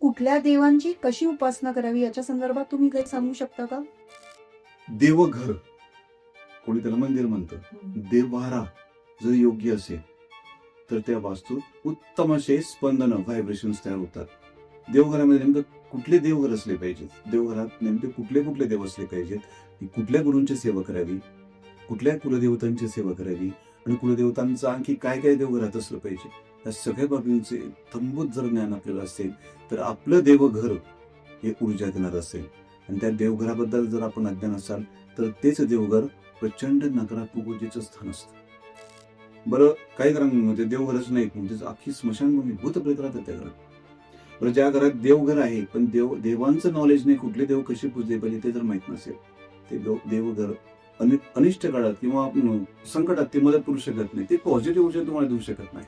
कुठल्या देवांची कशी उपासना करावी याच्या संदर्भात तुम्ही काही सांगू शकता का? देवघर, कोणी त्याला मंदिर म्हणतं, देववारा जर योग्य असेल तर त्या वास्तूत उत्तम असे स्पंदन व्हायब्रेशन्स तयार होतात. देवघरामध्ये नेमकं कुठले देवघर असले पाहिजेत, देवघरात नेमके कुठले कुठले देव असले पाहिजेत, कुठल्या गुरूंची सेवा करावी, कुठल्या कुलदेवतांची सेवा करावी आणि कुलदेवतांचं आणखी काय काय देवघरात असलं पाहिजे, या सगळ्या बाबींचे थंबूत जर ज्ञान आपल्याला असेल तर आपलं देवघर हे ऊर्जा देणार असेल. आणि त्या देवघराबद्दल जर आपण अज्ञान असाल तर तेच देवघर प्रचंड नकारात्मक ऊर्जेचं स्थान असतं. बरं, काही घरांमध्ये देवघरच नाही, म्हणजे अख्खी स्मशानभूमी भूत प्रेत राहतात त्या घरात. बरं, ज्या घरात देवघर आहे पण देवांचं नॉलेज नाही, कुठले देव कसे पूजले पाहिजे ते जर माहित नसेल, ते देवघर अनिष्ट काळात किंवा संकटात ते मदत करू शकत नाही, ते पॉझिटिव्ह ऊर्जा तुम्हाला देऊ शकत नाही.